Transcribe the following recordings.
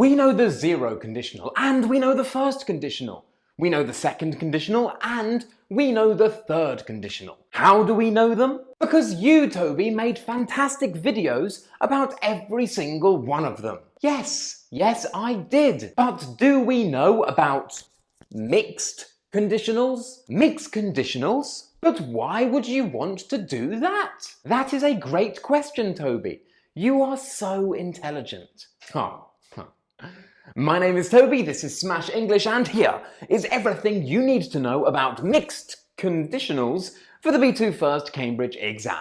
We know the zero conditional, and we know the first conditional. We know the second conditional, and we know the third conditional. How do we know them? Because you, Toby, made fantastic videos about every single one of them. Yes, I did. But do we know about mixed conditionals? Mixed conditionals? But why would you want to do that? That is a great question, Toby. You are so intelligent. My name is Toby, this is Smash English, and here is everything you need to know about mixed conditionals for the B2 First Cambridge exam.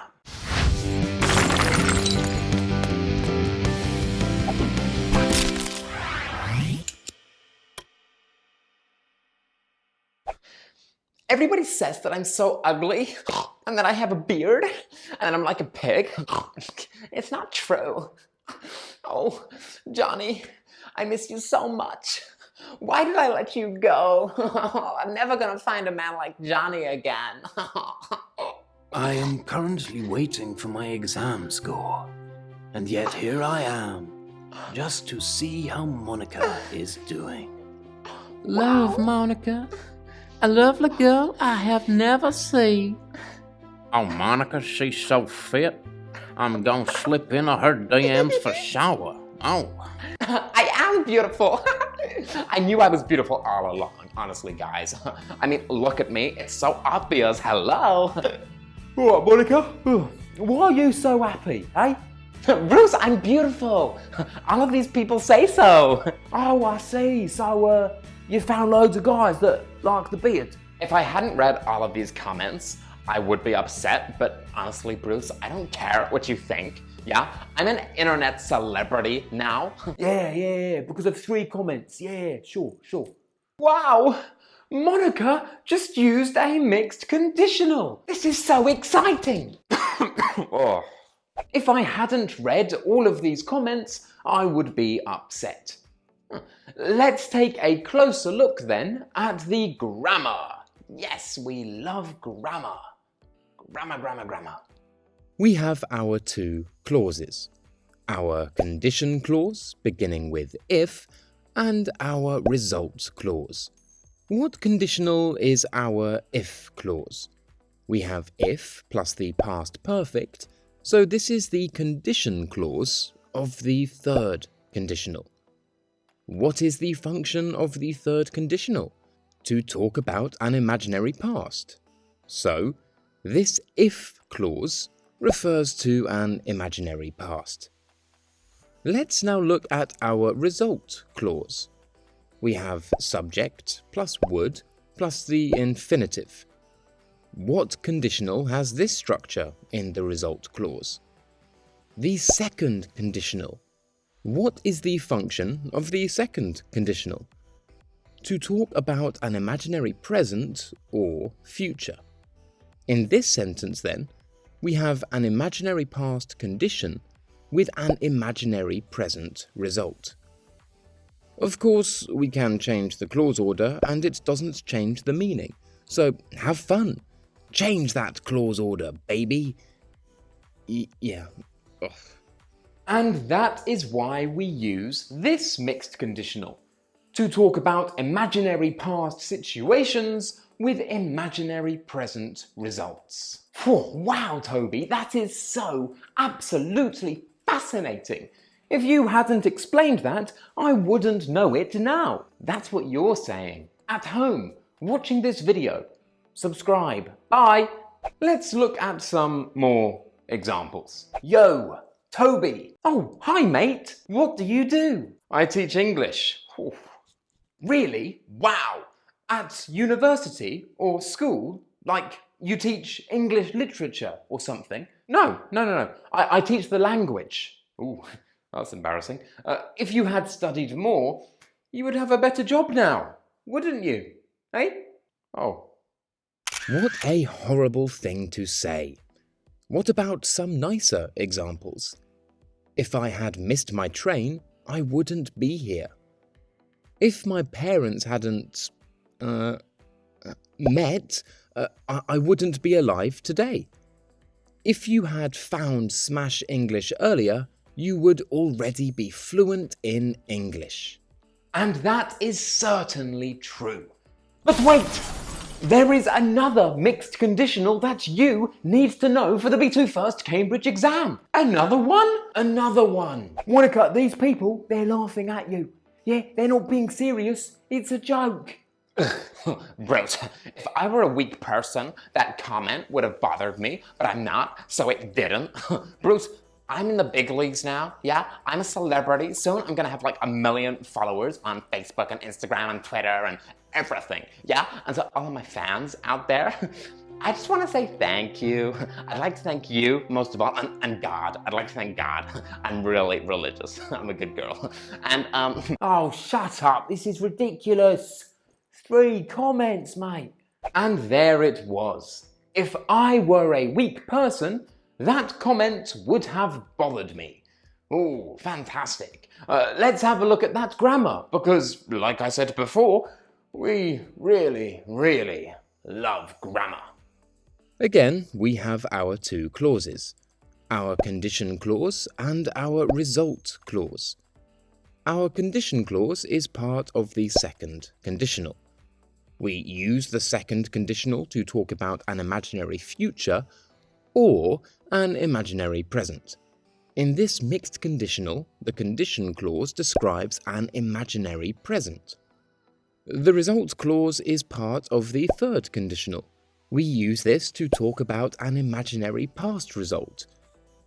Everybody says that I'm so ugly, and that I have a beard, and I'm like a pig. It's not true. Oh, Johnny, I miss you so much. Why did I let you go? I'm never gonna find a man like Johnny again. I am currently waiting for my exam score, and yet here I am, just to see how Monica is doing. Love, Monica. A lovely girl I have never seen. Oh, Monica, she's so fit. I'm gonna slip into her DMs for sure. Oh. I am beautiful. I knew I was beautiful all along, honestly, guys. I mean, look at me. It's so obvious. Hello. What, Monica? Why are you so happy, eh? Bruce, I'm beautiful. All of these people say so. Oh, I see. So, you found loads of guys that like the beard? If I hadn't read all of these comments, I would be upset, but honestly, Bruce, I don't care what you think. Yeah, I'm an internet celebrity now. Yeah, because of 3 comments. Yeah, sure. Wow, Monica just used a mixed conditional. This is so exciting. Oh. If I hadn't read all of these comments, I would be upset. Let's take a closer look then at the grammar. Yes, we love grammar. Grammar. We have our 2 clauses. Our condition clause, beginning with if, and our result clause. What conditional is our if clause? We have if plus the past perfect, so this is the condition clause of the third conditional. What is the function of the third conditional? To talk about an imaginary past. So, this if clause refers to an imaginary past. Let's now look at our result clause. We have subject plus would plus the infinitive. What conditional has this structure in the result clause? The second conditional. What is the function of the second conditional? To talk about an imaginary present or future. In this sentence, then, we have an imaginary past condition with an imaginary present result. Of course, we can change the clause order and it doesn't change the meaning. So have fun. Change that clause order, baby. Yeah. Ugh. And that is why we use this mixed conditional. To talk about imaginary past situations with imaginary present results. Wow, Toby, that is so absolutely fascinating. If you hadn't explained that, I wouldn't know it now. That's what you're saying. At home, watching this video. Subscribe. Bye. Let's look at some more examples. Yo, Toby. Oh, hi, mate. What do you do? I teach English. Oof. Really? Wow. At university or school? Like you teach English literature or something? No. I teach the language. Ooh, that's embarrassing. If you had studied more, you would have a better job now, wouldn't you? Eh? Oh. What a horrible thing to say. What about some nicer examples? If I had missed my train, I wouldn't be here. If my parents hadn't met, I wouldn't be alive today. If you had found Smash English earlier, you would already be fluent in English. And that is certainly true. But wait! There is another mixed conditional that you need to know for the B2 First Cambridge exam. Another one? Another one. Monica, these people, they're laughing at you. Yeah, they're not being serious. It's a joke. Bruce, if I were a weak person, that comment would have bothered me, but I'm not, so it didn't. Bruce, I'm in the big leagues now, yeah? I'm a celebrity. Soon I'm gonna have like 1 million followers on Facebook and Instagram and Twitter and everything, yeah? And so all of my fans out there, I just want to say thank you. I'd like to thank you most of all, and God. I'd like to thank God. I'm really religious. I'm a good girl. And oh, shut up. This is ridiculous. 3 comments, mate. And there it was. If I were a weak person, that comment would have bothered me. Oh, fantastic. Let's have a look at that grammar, because, like I said before, we really, really love grammar. Again, we have our 2 clauses, our condition clause and our result clause. Our condition clause is part of the second conditional. We use the second conditional to talk about an imaginary future or an imaginary present. In this mixed conditional, the condition clause describes an imaginary present. The result clause is part of the third conditional. We use this to talk about an imaginary past result.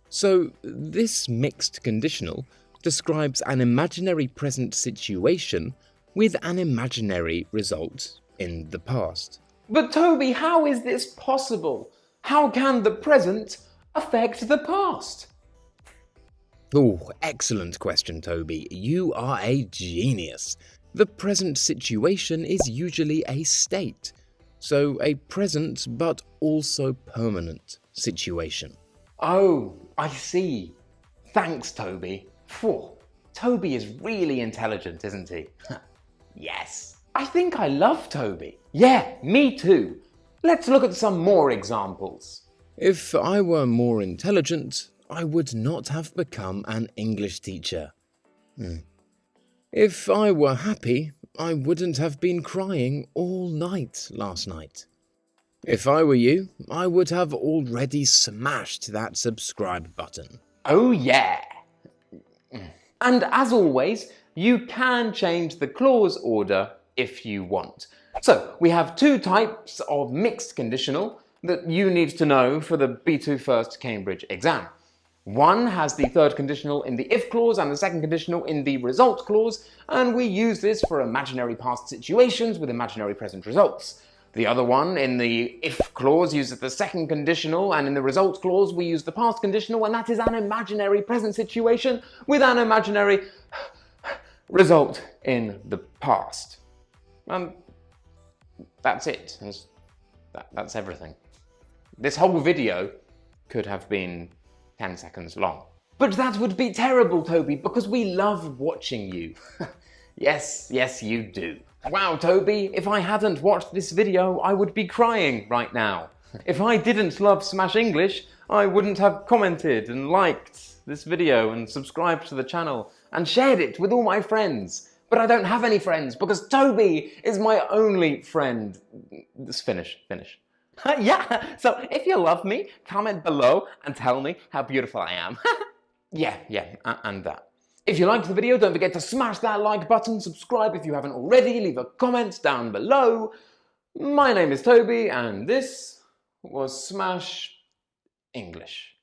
So this mixed conditional describes an imaginary present situation with an imaginary result in the past. But Toby, how is this possible? How can the present affect the past? Oh, excellent question, Toby. You are a genius. The present situation is usually a state, so a present but also permanent situation. Oh, I see. Thanks, Toby. Phew, Toby is really intelligent, isn't he? Yes. I think I love Toby. Yeah, me too. Let's look at some more examples. If I were more intelligent, I would not have become an English teacher. If I were happy, I wouldn't have been crying all night last night. If I were you, I would have already smashed that subscribe button. Oh yeah. And as always, you can change the clause order if you want. So we have 2 types of mixed conditional that you need to know for the B2 First Cambridge exam. One has the third conditional in the if clause and the second conditional in the result clause, and we use this for imaginary past situations with imaginary present results. The other one in the if clause uses the second conditional, and in the result clause we use the past conditional, and that is an imaginary present situation with an imaginary result in the past. That's it. That's everything. This whole video could have been 10 seconds long. But that would be terrible, Toby, because we love watching you. Yes, you do. Wow, Toby, if I hadn't watched this video, I would be crying right now. If I didn't love Smash English, I wouldn't have commented and liked this video and subscribed to the channel and shared it with all my friends. But I don't have any friends because Toby is my only friend. Just finish. Yeah, so if you love me, comment below and tell me how beautiful I am. Yeah, and that. If you liked the video, don't forget to smash that like button, subscribe if you haven't already, leave a comment down below. My name is Toby, and this was Smash English.